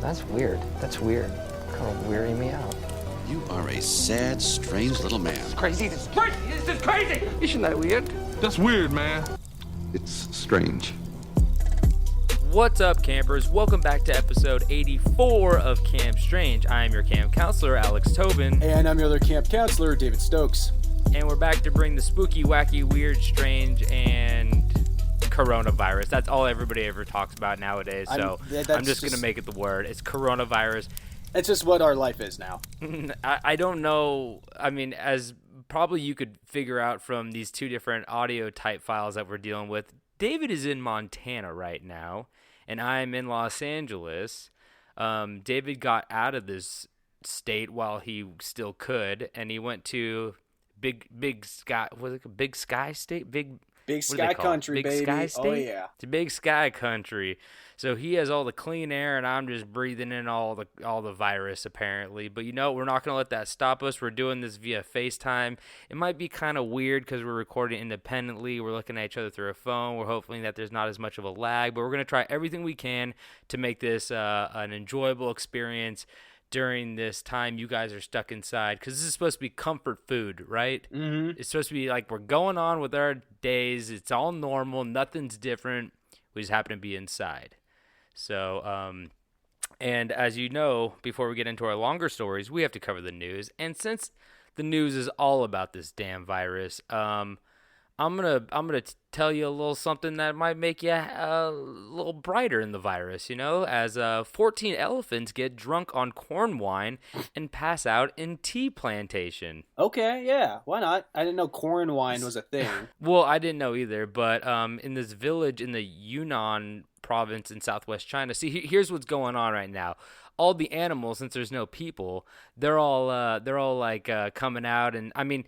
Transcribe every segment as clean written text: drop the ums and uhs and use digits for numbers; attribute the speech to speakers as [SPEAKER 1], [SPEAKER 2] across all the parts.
[SPEAKER 1] That's weird. That's weird. Kind of weirding me out.
[SPEAKER 2] You are a sad, strange little man.
[SPEAKER 1] It's crazy. This is crazy. This is crazy. Isn't that weird?
[SPEAKER 3] That's weird, man.
[SPEAKER 2] It's strange.
[SPEAKER 4] What's up, campers? Welcome back to episode 84 of Camp Strange. I am your camp counselor, Alex Tobin.
[SPEAKER 5] And I'm your other camp counselor, David Stokes.
[SPEAKER 4] And we're back to bring the spooky, wacky, weird, strange, and coronavirus. That's all everybody ever talks about nowadays, so I'm just going to make it the word. It's coronavirus.
[SPEAKER 5] It's just what our life is now.
[SPEAKER 4] I don't know. I mean, as probably you could figure out from these two different audio type files that we're dealing with, David is in Montana right now, and I'm in Los Angeles. David got out of this state while he still could, and he went to Big Sky. Was it a Big Sky State? Big Sky
[SPEAKER 5] Country,
[SPEAKER 4] Big
[SPEAKER 5] baby.
[SPEAKER 4] Sky State?
[SPEAKER 5] Oh yeah,
[SPEAKER 4] it's a Big Sky Country. So he has all the clean air, and I'm just breathing in all the virus apparently. But you know, we're not gonna let that stop us. We're doing this via FaceTime. It might be kind of weird because we're recording independently. We're looking at each other through a phone. We're hoping that there's not as much of a lag, but we're gonna try everything we can to make this an enjoyable experience during this time you guys are stuck inside, because this is supposed to be comfort food, right?
[SPEAKER 5] Mm-hmm.
[SPEAKER 4] It's supposed to be like we're going on with our days. It's all normal. Nothing's different. We just happen to be inside. So, and as you know, before we get into our longer stories, we have to cover the news. And since the news is all about this damn virus, I'm gonna tell you a little something that might make you a little brighter in the virus, you know, as 14 elephants get drunk on corn wine and pass out in tea plantation.
[SPEAKER 5] Okay, yeah, why not? I didn't know corn wine was a thing.
[SPEAKER 4] Well, I didn't know either, but in this village in the Yunnan province in southwest China, see, here's what's going on right now. All the animals, since there's no people, they're all like coming out, and I mean,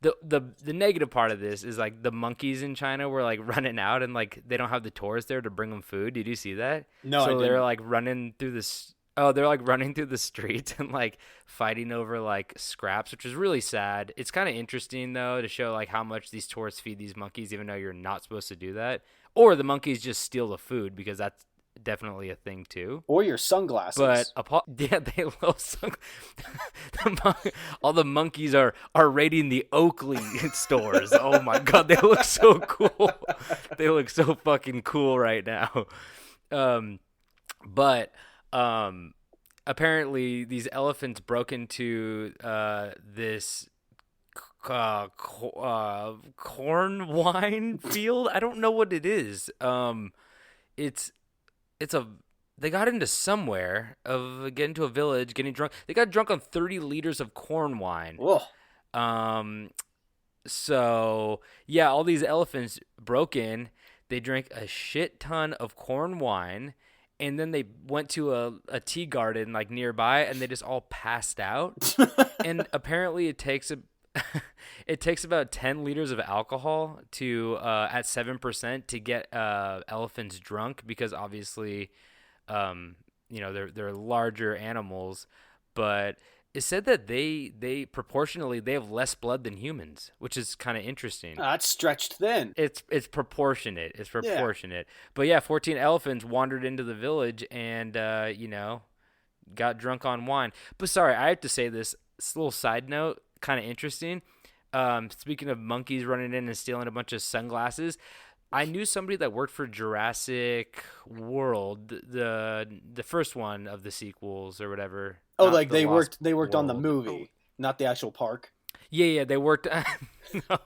[SPEAKER 4] the negative part of this is like the monkeys in China were like running out, and like they don't have the tourists there to bring them food. Did you see that?
[SPEAKER 5] No,
[SPEAKER 4] so
[SPEAKER 5] I didn't.
[SPEAKER 4] They're like running through this. Oh, they're like running through the streets and like fighting over like scraps, which is really sad. It's kind of interesting though to show like how much these tourists feed these monkeys, even though you're not supposed to do that. Or the monkeys just steal the food, because that's definitely a thing too.
[SPEAKER 5] Or your sunglasses.
[SPEAKER 4] But yeah, they love all the monkeys are raiding the Oakley stores. Oh my god, they look so cool. They look so fucking cool right now. But apparently these elephants broke into this corn wine field. I don't know what it is. They got into somewhere get into a village, getting drunk. They got drunk on 30 liters of corn wine.
[SPEAKER 5] Whoa.
[SPEAKER 4] So yeah, all these elephants broke in. They drank a shit ton of corn wine, and then they went to a tea garden like nearby, and they just all passed out. And apparently it takes about 10 liters of alcohol to at 7% to get elephants drunk, because obviously you know, they're larger animals, but it said that they proportionally they have less blood than humans, which is kind of interesting.
[SPEAKER 5] That's stretched thin.
[SPEAKER 4] It's proportionate. It's proportionate. Yeah. But yeah, 14 elephants wandered into the village and you know, got drunk on wine. But sorry, I have to say this little side note, kind of interesting. Speaking of monkeys running in and stealing a bunch of sunglasses, I knew somebody that worked for Jurassic World, the first one of the sequels or whatever.
[SPEAKER 5] Oh, like they worked on the movie, not the actual park.
[SPEAKER 4] Yeah, they worked. No.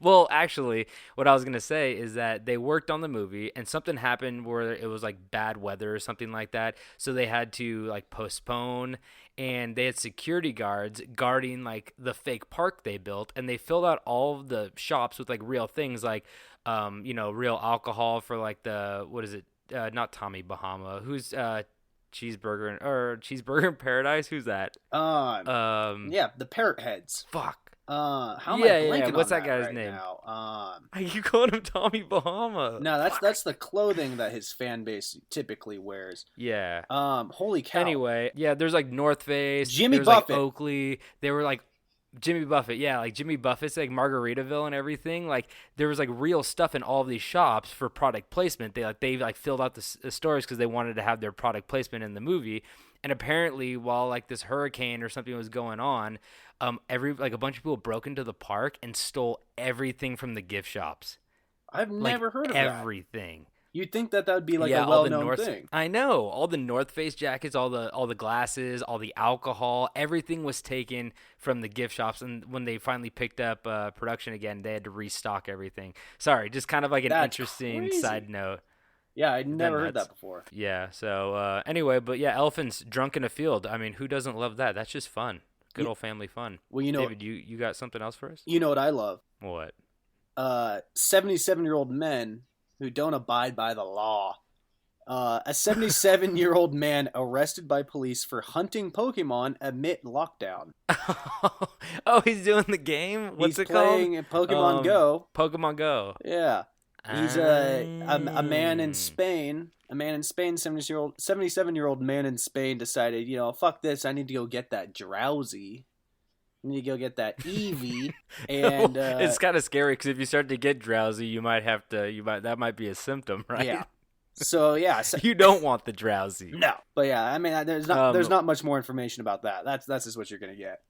[SPEAKER 4] Well, actually, what I was gonna say is that they worked on the movie, and something happened where it was like bad weather or something like that, so they had to like postpone. And they had security guards guarding like the fake park they built, and they filled out all of the shops with like real things, like you know, real alcohol for like the what is it? Not Tommy Bahama. Who's Cheeseburger in Paradise? Who's that?
[SPEAKER 5] Yeah, the Parrot Heads.
[SPEAKER 4] Fuck.
[SPEAKER 5] How am I blanking
[SPEAKER 4] What's
[SPEAKER 5] on
[SPEAKER 4] that guy's
[SPEAKER 5] right
[SPEAKER 4] name?
[SPEAKER 5] Now?
[SPEAKER 4] Are you calling him Tommy Bahama?
[SPEAKER 5] No, that's the clothing that his fan base typically wears.
[SPEAKER 4] Yeah.
[SPEAKER 5] Holy cow.
[SPEAKER 4] Anyway, yeah, there's like North Face,
[SPEAKER 5] Jimmy
[SPEAKER 4] there's
[SPEAKER 5] Buffett,
[SPEAKER 4] like Oakley. They were like, Jimmy Buffett, yeah, like Jimmy Buffett's like Margaritaville and everything. Like there was like real stuff in all of these shops for product placement. They filled out the stores because they wanted to have their product placement in the movie. And apparently, while like this hurricane or something was going on, a bunch of people broke into the park and stole everything from the gift shops.
[SPEAKER 5] I've never heard of that.
[SPEAKER 4] Everything.
[SPEAKER 5] You'd think that would be like
[SPEAKER 4] Yeah,
[SPEAKER 5] a well-known thing.
[SPEAKER 4] I know. All the North Face jackets, all the glasses, all the alcohol, everything was taken from the gift shops. And when they finally picked up production again, they had to restock everything. Sorry, just kind of like an interesting
[SPEAKER 5] crazy.
[SPEAKER 4] side note.
[SPEAKER 5] Yeah, I'd never heard that before.
[SPEAKER 4] Yeah, so anyway, but yeah, elephants drunk in a field. I mean, who doesn't love that? That's just fun. Good old family fun. Well, David, you got something else for us?
[SPEAKER 5] You know what I love?
[SPEAKER 4] What?
[SPEAKER 5] 77-year-old men who don't abide by the law. A 77-year-old man arrested by police for hunting Pokemon amid lockdown.
[SPEAKER 4] Oh, he's doing the game? What's it called?
[SPEAKER 5] He's playing Pokemon Go.
[SPEAKER 4] Pokemon Go.
[SPEAKER 5] Yeah. He's a man in Spain. A man in Spain, 77-year-old man in Spain decided, fuck this. I need to go get that Drowsy. I need to go get that Eevee. And
[SPEAKER 4] it's kind of scary because if you start to get drowsy, that might be a symptom, right?
[SPEAKER 5] Yeah. So yeah,
[SPEAKER 4] you don't want the drowsy.
[SPEAKER 5] No. But yeah, I mean, there's not much more information about that. That's just what you're gonna get.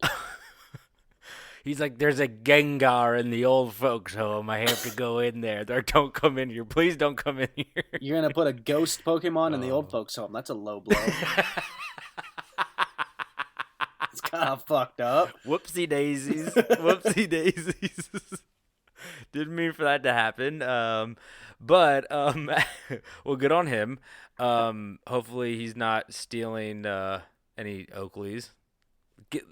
[SPEAKER 4] He's like, there's a Gengar in the old folks' home. I have to go in there. Don't come in here. Please don't come in here.
[SPEAKER 5] You're going to put a ghost Pokemon in the old folks' home. That's a low blow. It's kind of fucked up.
[SPEAKER 4] Whoopsie daisies. Whoopsie daisies. Didn't mean for that to happen. But well, good on him. Hopefully he's not stealing any Oakleys.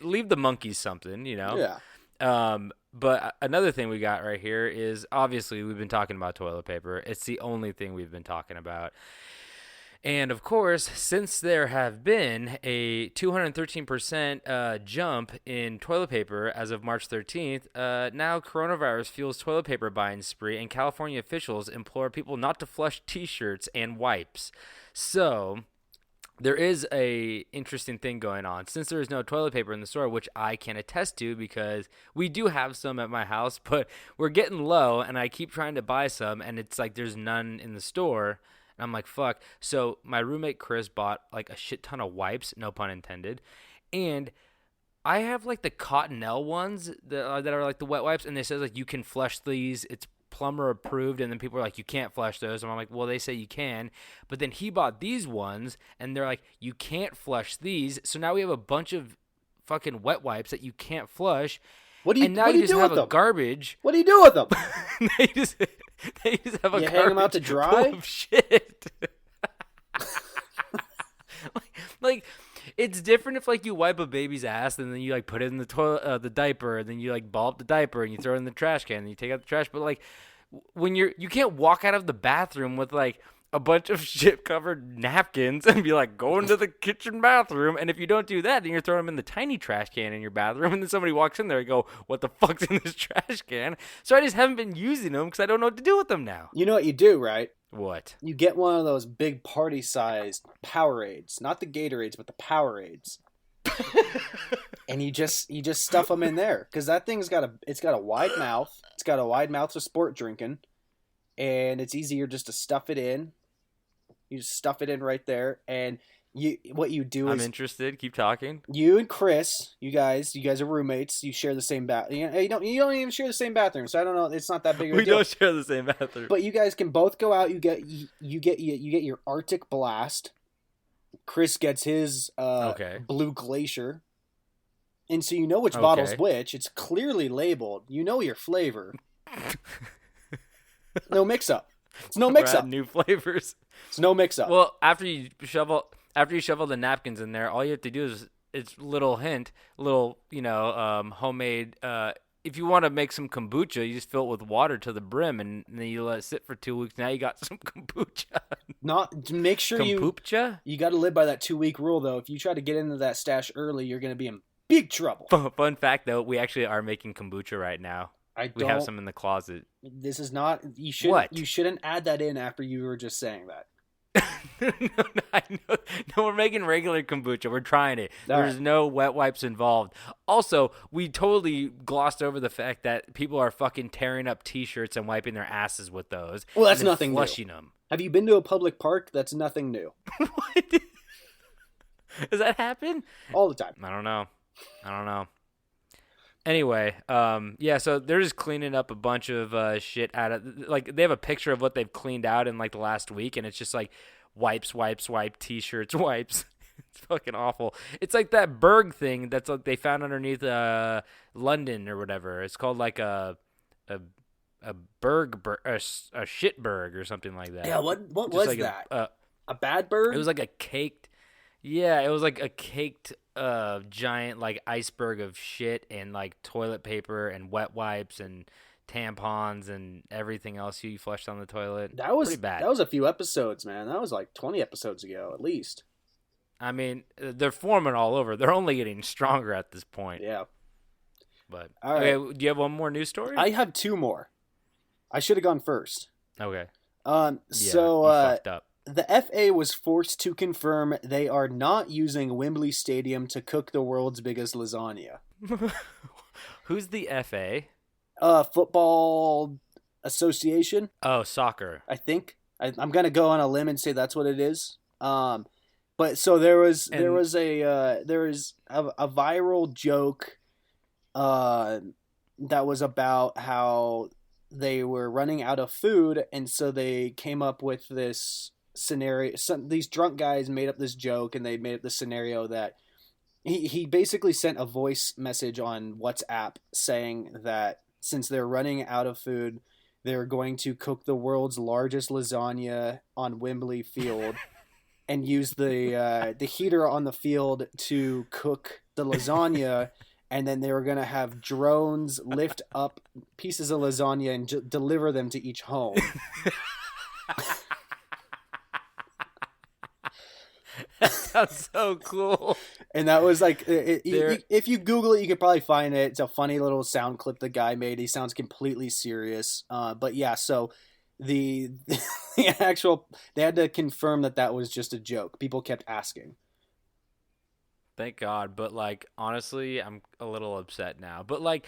[SPEAKER 4] Leave the monkeys something,
[SPEAKER 5] Yeah.
[SPEAKER 4] But another thing we got right here is obviously we've been talking about toilet paper. It's the only thing we've been talking about. And of course, since there have been a 213% jump in toilet paper as of March 13th, now coronavirus fuels toilet paper buying spree, and California officials implore people not to flush T-shirts and wipes. So there is a interesting thing going on. Since there is no toilet paper in the store, which I can attest to because we do have some at my house, but we're getting low, and I keep trying to buy some, and it's like there's none in the store. And I'm like, fuck. So my roommate Chris bought like a shit ton of wipes, no pun intended, and I have like the Cottonelle ones that are like the wet wipes, and they says like you can flush these. It's plumber approved, and then people are like, you can't flush those, and I'm like, well, they say you can, but then he bought these ones and they're like, you can't flush these, so now we have a bunch of fucking wet wipes that you can't flush. What do you do with them? Garbage.
[SPEAKER 5] What do you do with them?
[SPEAKER 4] they just have a
[SPEAKER 5] you
[SPEAKER 4] garbage
[SPEAKER 5] hang them out to dry?
[SPEAKER 4] Full of shit. like it's different if like you wipe a baby's ass and then you like put it in the toilet, the diaper, and then you like ball up the diaper and you throw it in the trash can and you take out the trash. But like when you can't walk out of the bathroom with like a bunch of shit covered napkins and be like going to the kitchen bathroom. And if you don't do that, then you're throwing them in the tiny trash can in your bathroom. And then somebody walks in there and go, what the fuck's in this trash can? So I just haven't been using them because I don't know what to do with them now.
[SPEAKER 5] You know what you do, right?
[SPEAKER 4] What?
[SPEAKER 5] You get one of those big party-sized Powerades, not the Gatorades, but the Powerades, and you just stuff them in there because that thing's got a wide mouth. It's got a wide mouth for sport drinking, and it's easier just to stuff it in. You just stuff it in right there, and what you do is...
[SPEAKER 4] I'm interested. Keep talking.
[SPEAKER 5] You and Chris, you guys are roommates. You share the same bathroom. You don't even share the same bathroom, so I don't know. It's not that big of a deal.
[SPEAKER 4] We don't share the same bathroom.
[SPEAKER 5] But you guys can both go out. You get your Arctic Blast. Chris gets his Blue Glacier. And so you know which bottle's which. It's clearly labeled. You know your flavor. No mix-up. It's no mix-up.
[SPEAKER 4] New flavors.
[SPEAKER 5] It's no mix-up.
[SPEAKER 4] Well, after you shovel the napkins in there, all you have to do is, it's little homemade. If you want to make some kombucha, you just fill it with water to the brim, and then you let it sit for 2 weeks. Now you got some kombucha.
[SPEAKER 5] Make sure
[SPEAKER 4] kombucha?
[SPEAKER 5] You got to live by that 2-week rule, though. If you try to get into that stash early, you're going to be in big trouble.
[SPEAKER 4] Fun fact, though, we actually are making kombucha right now. We have some in the closet.
[SPEAKER 5] This is not. You shouldn't add that in after you were just saying that.
[SPEAKER 4] No, I know. No, we're making regular kombucha. We're trying it.
[SPEAKER 5] All
[SPEAKER 4] There's
[SPEAKER 5] right.
[SPEAKER 4] no wet wipes involved. Also, we totally glossed over the fact that people are fucking tearing up T-shirts and wiping their asses with those.
[SPEAKER 5] Well, that's
[SPEAKER 4] and then
[SPEAKER 5] nothing new.
[SPEAKER 4] flushing them.
[SPEAKER 5] Have you been to a public park? That's nothing new.
[SPEAKER 4] What? Does that happen?
[SPEAKER 5] All the time.
[SPEAKER 4] I don't know. Anyway, yeah, so they're just cleaning up a bunch of shit out of, like, they have a picture of what they've cleaned out in, like, the last week, and it's just, like, wipes, T-shirts, wipes. It's fucking awful. It's like that Berg thing that's, like, they found underneath London or whatever. It's called, like, a shitberg or something like that.
[SPEAKER 5] Yeah, what
[SPEAKER 4] Just
[SPEAKER 5] was
[SPEAKER 4] like
[SPEAKER 5] that? A bad bird?
[SPEAKER 4] It was like a caked, yeah, it was like a caked giant like iceberg of shit and like toilet paper and wet wipes and tampons and everything else you flushed on the toilet.
[SPEAKER 5] That was
[SPEAKER 4] pretty bad.
[SPEAKER 5] That was a few episodes, man. That was like 20 episodes ago, at least.
[SPEAKER 4] I mean, they're forming all over. They're only getting stronger at this point.
[SPEAKER 5] Yeah.
[SPEAKER 4] But
[SPEAKER 5] All right.
[SPEAKER 4] okay, do you have one more news story?
[SPEAKER 5] I have two more. I should have gone first.
[SPEAKER 4] Okay.
[SPEAKER 5] Yeah,
[SPEAKER 4] you fucked up.
[SPEAKER 5] The FA was forced to confirm they are not using Wembley Stadium to cook the world's biggest lasagna.
[SPEAKER 4] Who's the FA?
[SPEAKER 5] Football Association,
[SPEAKER 4] Oh, soccer.
[SPEAKER 5] I think. I'm gonna go on a limb and say that's what it is. But so there was a viral joke, that was about how they were running out of food, and so they came up with this scenario. These drunk guys made up this joke, and they made up the scenario that he basically sent a voice message on WhatsApp saying that since they're running out of food, they're going to cook the world's largest lasagna on Wembley Field and use the heater on the field to cook the lasagna. And then they were going to have drones lift up pieces of lasagna and deliver them to each home.
[SPEAKER 4] That sounds so cool.
[SPEAKER 5] And that was like, if you Google it, you could probably find it. It's a funny little sound clip the guy made. He sounds completely serious. But yeah, so the they had to confirm that was just a joke. People kept asking.
[SPEAKER 4] Thank God. But, like, honestly, I'm a little upset now. But, like,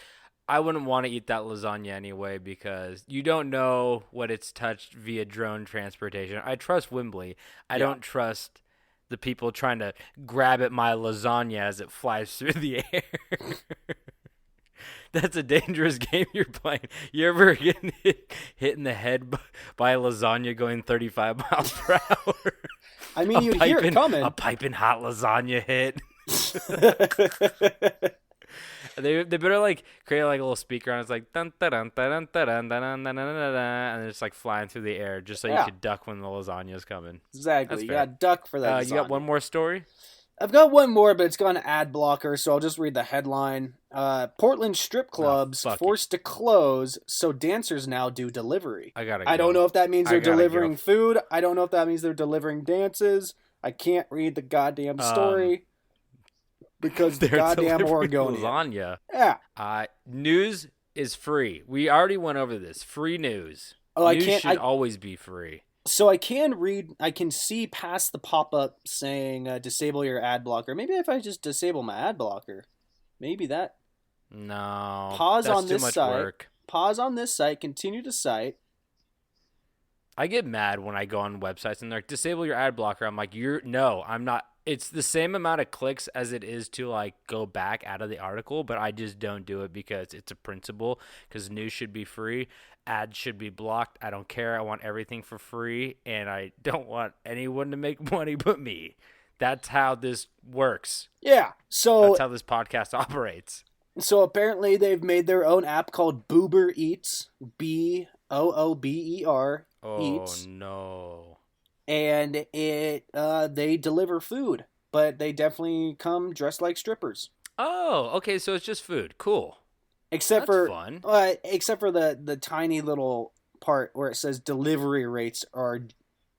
[SPEAKER 4] I wouldn't want to eat that lasagna anyway because you don't know what it's touched via drone transportation. I trust Wembley. I don't trust the people trying to grab at my lasagna as it flies through the air. That's a dangerous game you're playing. You ever get hit in the head by a lasagna going 35 miles per hour?
[SPEAKER 5] I mean, you'd hear it coming.
[SPEAKER 4] A piping hot lasagna hit. They better like create like a little speaker and it's like dun dun dun dun dun dun dun dun dun and it's like flying through the air just so you could duck when the lasagna's coming.
[SPEAKER 5] Exactly. You got duck for that.
[SPEAKER 4] You got one more story?
[SPEAKER 5] I've got one more, but it's got an ad blocker, so I'll just read the headline. Portland strip clubs forced to close, so dancers now do delivery.
[SPEAKER 4] I
[SPEAKER 5] don't know if that means they're delivering food. I don't know if that means they're delivering dances. I can't read the goddamn story because the goddamn Oregonian.
[SPEAKER 4] Lasagna.
[SPEAKER 5] Yeah.
[SPEAKER 4] News is free. We already went over this. Free news.
[SPEAKER 5] Oh,
[SPEAKER 4] news should always be free.
[SPEAKER 5] So I can see past the pop-up saying disable your ad blocker. Maybe if I just disable my ad blocker, maybe that.
[SPEAKER 4] No.
[SPEAKER 5] Pause
[SPEAKER 4] that's
[SPEAKER 5] on
[SPEAKER 4] too
[SPEAKER 5] this
[SPEAKER 4] much
[SPEAKER 5] site.
[SPEAKER 4] Work.
[SPEAKER 5] Pause on this site. Continue to site.
[SPEAKER 4] I get mad when I go on websites and they're like, disable your ad blocker. I'm like, no, I'm not. It's the same amount of clicks as it is to like go back out of the article, but I just don't do it because it's a principle. Because news should be free. Ads should be blocked. I don't care. I want everything for free, and I don't want anyone to make money but me. That's how this works.
[SPEAKER 5] Yeah. So
[SPEAKER 4] that's how this podcast operates.
[SPEAKER 5] So apparently they've made their own app called Boober Eats, Boober Eats.
[SPEAKER 4] Oh no.
[SPEAKER 5] And they deliver food, but they definitely come dressed like strippers.
[SPEAKER 4] Oh, okay, so it's just food. Cool.
[SPEAKER 5] Except
[SPEAKER 4] That's
[SPEAKER 5] for
[SPEAKER 4] fun.
[SPEAKER 5] Except for the tiny little part where it says delivery rates are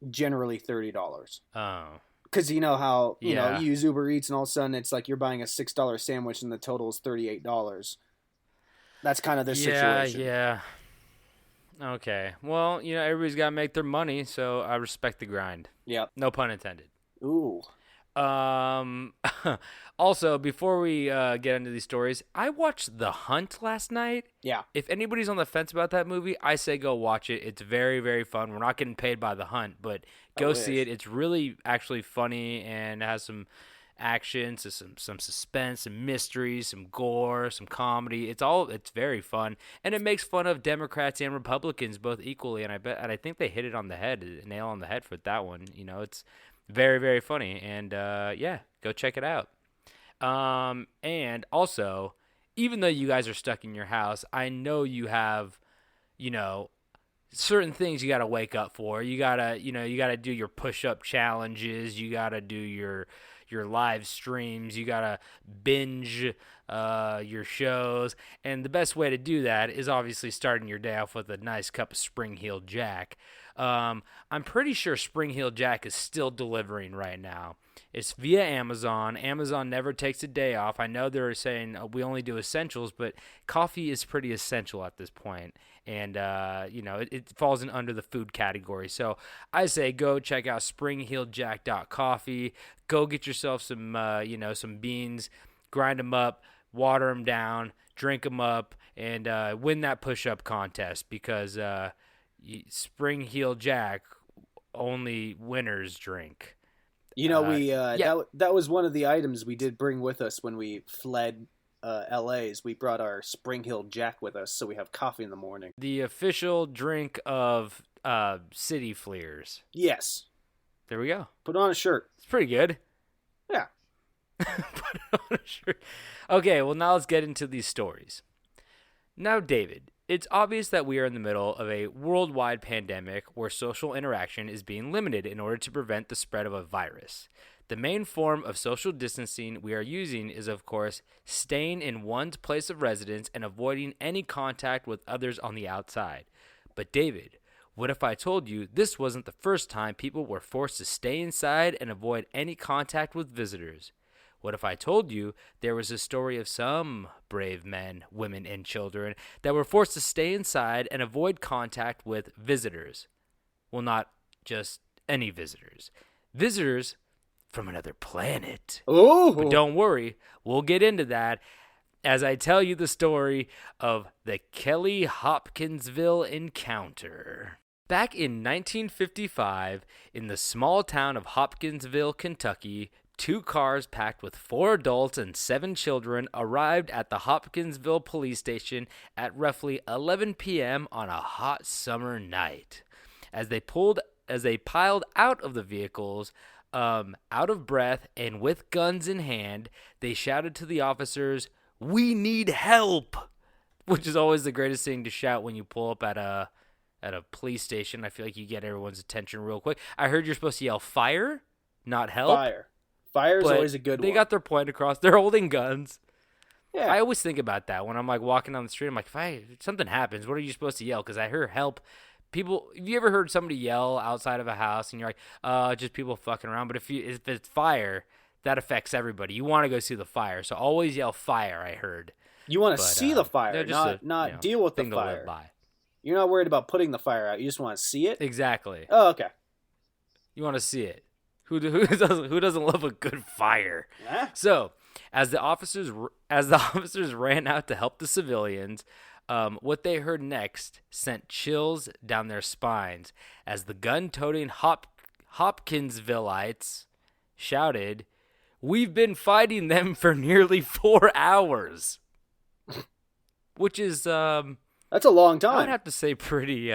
[SPEAKER 5] generally $30.
[SPEAKER 4] Oh.
[SPEAKER 5] Because you know how you use Uber Eats and all of a sudden it's like you're buying a $6 sandwich and the total is $38. That's kind of the situation.
[SPEAKER 4] Yeah. Okay. Well, everybody's got to make their money, so I respect the grind.
[SPEAKER 5] Yep.
[SPEAKER 4] No pun intended.
[SPEAKER 5] Ooh.
[SPEAKER 4] Also, before we get into these stories, I watched The Hunt last night.
[SPEAKER 5] Yeah.
[SPEAKER 4] If anybody's on the fence about that movie, I say go watch it. It's very, very fun. We're not getting paid by The Hunt, but go see it. It's really actually funny and has some action, so some suspense, some mystery, some gore, some comedy. It's very fun, and it makes fun of Democrats and Republicans both equally. And I think they hit it on the head, nail on the head for that one. It's very, very funny, and go check it out. And also, even though you guys are stuck in your house, I know you have, certain things you got to wake up for. You got to do your push-up challenges. You got to do your live streams. You got to binge your shows. And the best way to do that is obviously starting your day off with a nice cup of Spring-Heeled Jack. I'm pretty sure Spring-Heeled Jack is still delivering right now. It's via Amazon. Amazon never takes a day off. I know they're saying we only do essentials, but coffee is pretty essential at this point. And, it falls in under the food category. So I say go check out springheeledjack.coffee. Go get yourself some, some beans, grind them up, water them down, drink them up, and win that push-up contest because Spring-Heeled Jack, only winners drink.
[SPEAKER 5] That was one of the items we did bring with us when we fled LA's. We brought our Spring-Heeled Jack with us, so we have coffee in the morning.
[SPEAKER 4] The official drink of City Fleers.
[SPEAKER 5] Yes.
[SPEAKER 4] There we go.
[SPEAKER 5] Put on a shirt.
[SPEAKER 4] It's pretty good.
[SPEAKER 5] Yeah.
[SPEAKER 4] Put on a shirt. Okay, well, now let's get into these stories. Now, David, it's obvious that we are in the middle of a worldwide pandemic where social interaction is being limited in order to prevent the spread of a virus. The main form of social distancing we are using is, of course, staying in one's place of residence and avoiding any contact with others on the outside. But David, what if I told you this wasn't the first time people were forced to stay inside and avoid any contact with visitors? What if I told you there was a story of some brave men, women, and children that were forced to stay inside and avoid contact with visitors? Well, not just any visitors. Visitors from another planet.
[SPEAKER 5] Ooh.
[SPEAKER 4] But don't worry, we'll get into that as I tell you the story of the Kelly-Hopkinsville Encounter. Back in 1955, in the small town of Hopkinsville, Kentucky, 2 cars packed with 4 adults and 7 children arrived at the Hopkinsville police station at roughly 11 p.m. on a hot summer night. As they piled out of the vehicles, out of breath and with guns in hand, they shouted to the officers, "We need help!" Which is always the greatest thing to shout when you pull up at a police station. I feel like you get everyone's attention real quick. I heard you're supposed to yell fire, not help.
[SPEAKER 5] Fire's always a good one.
[SPEAKER 4] They got their point across. They're holding guns.
[SPEAKER 5] Yeah.
[SPEAKER 4] I always think about that when I'm like walking down the street. I'm like, if something happens, what are you supposed to yell? Because I heard help. People, have you ever heard somebody yell outside of a house and you're like, just people fucking around? But if it's fire, that affects everybody. You want to go see the fire, so always yell fire. I heard.
[SPEAKER 5] You want to see the fire, not deal with the
[SPEAKER 4] thing
[SPEAKER 5] fire.
[SPEAKER 4] To live by.
[SPEAKER 5] You're not worried about putting the fire out. You just want to see it.
[SPEAKER 4] Exactly.
[SPEAKER 5] Oh, okay.
[SPEAKER 4] You want to see it. Who doesn't love a good fire?
[SPEAKER 5] Yeah.
[SPEAKER 4] So, as the officers ran out to help the civilians, what they heard next sent chills down their spines as the gun-toting Hopkinsvilleites shouted, "We've been fighting them for nearly 4 hours," which is
[SPEAKER 5] that's a long time.
[SPEAKER 4] I would have to say pretty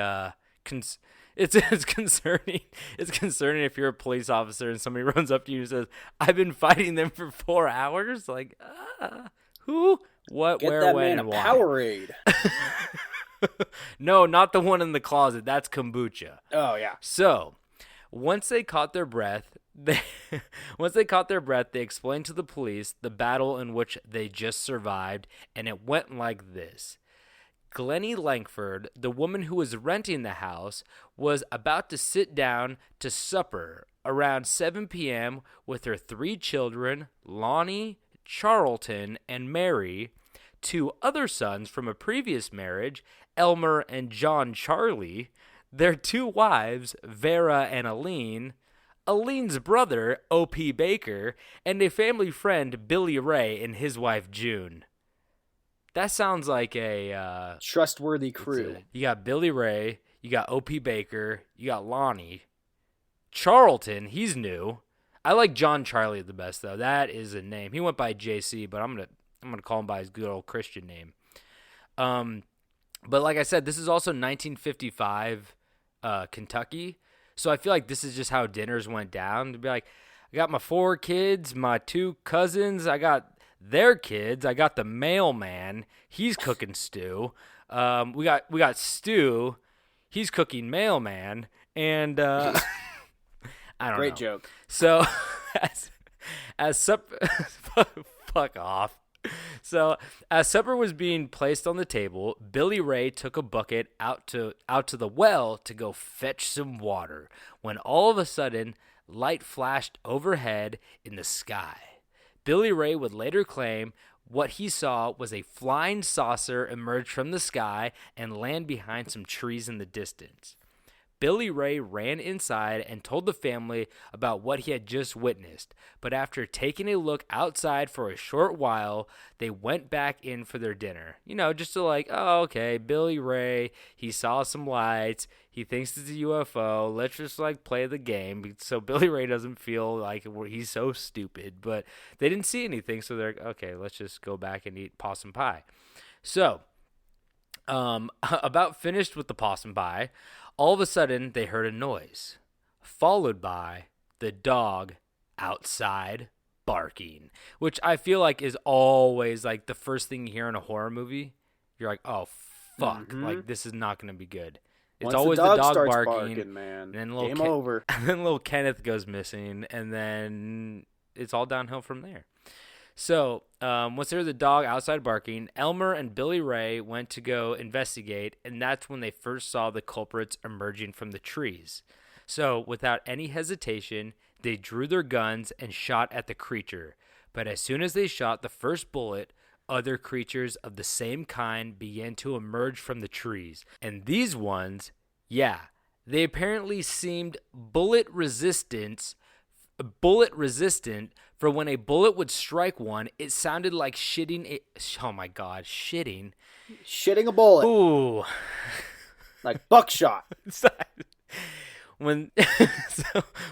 [SPEAKER 4] It's concerning. It's concerning if you're a police officer and somebody runs up to you and says, "I've been fighting them for 4 hours." Like, who, what,
[SPEAKER 5] Get
[SPEAKER 4] where,
[SPEAKER 5] that
[SPEAKER 4] when,
[SPEAKER 5] man
[SPEAKER 4] and
[SPEAKER 5] a
[SPEAKER 4] why?
[SPEAKER 5] Powerade.
[SPEAKER 4] No, not the one in the closet. That's kombucha.
[SPEAKER 5] Oh yeah.
[SPEAKER 4] So, once they caught their breath, they explained to the police the battle in which they just survived, and it went like this. Glennie Langford, the woman who was renting the house, was about to sit down to supper around 7 p.m. with her 3 children, Lonnie, Charlton, and Mary, two other sons from a previous marriage, Elmer and John Charlie, their two wives, Vera and Aline, Aline's brother, O.P. Baker, and a family friend, Billy Ray, and his wife, June. That sounds like a...
[SPEAKER 5] trustworthy crew.
[SPEAKER 4] You got Billy Ray, you got O.P. Baker, you got Lonnie. Charlton, he's new. I like John Charlie the best, though. That is a name. He went by JC, but I'm gonna call him by his good old Christian name. But like I said, this is also 1955 Kentucky. So I feel like this is just how dinners went down. To be like, I got my 4 kids, my 2 cousins, I got their kids, I got the mailman, he's cooking stew. We got Stu, he's cooking mailman, and I don't know.
[SPEAKER 5] Great joke.
[SPEAKER 4] So as supper fuck off. So, as supper was being placed on the table, Billy Ray took a bucket out to the well to go fetch some water, when all of a sudden, light flashed overhead in the sky. Billy Ray would later claim what he saw was a flying saucer emerge from the sky and land behind some trees in the distance. Billy Ray ran inside and told the family about what he had just witnessed, but after taking a look outside for a short while, they went back in for their dinner. You know, just to like, oh, okay, Billy Ray, he saw some lights, he thinks it's a UFO, let's just like play the game so Billy Ray doesn't feel like he's so stupid, but they didn't see anything, so they're like, okay, let's just go back and eat possum pie. So, about finished with the possum pie, all of a sudden, they heard a noise, followed by the dog outside barking, which I feel like is always like the first thing you hear in a horror movie. You're like, oh, fuck, like this is not going to be good. It's
[SPEAKER 5] Once
[SPEAKER 4] always
[SPEAKER 5] the dog
[SPEAKER 4] the dog
[SPEAKER 5] starts
[SPEAKER 4] barking,
[SPEAKER 5] man.
[SPEAKER 4] and then
[SPEAKER 5] Game over.
[SPEAKER 4] And then little Kenneth goes missing, and then it's all downhill from there. So, once they heard the dog outside barking, Elmer and Billy Ray went to go investigate, and that's when they first saw the culprits emerging from the trees. So, without any hesitation, they drew their guns and shot at the creature. But as soon as they shot the first bullet, other creatures of the same kind began to emerge from the trees. And these ones, yeah, they apparently seemed bullet resistant for when a bullet would strike one, it sounded like shitting
[SPEAKER 5] Shitting a bullet.
[SPEAKER 4] Ooh.
[SPEAKER 5] Like buckshot.
[SPEAKER 4] When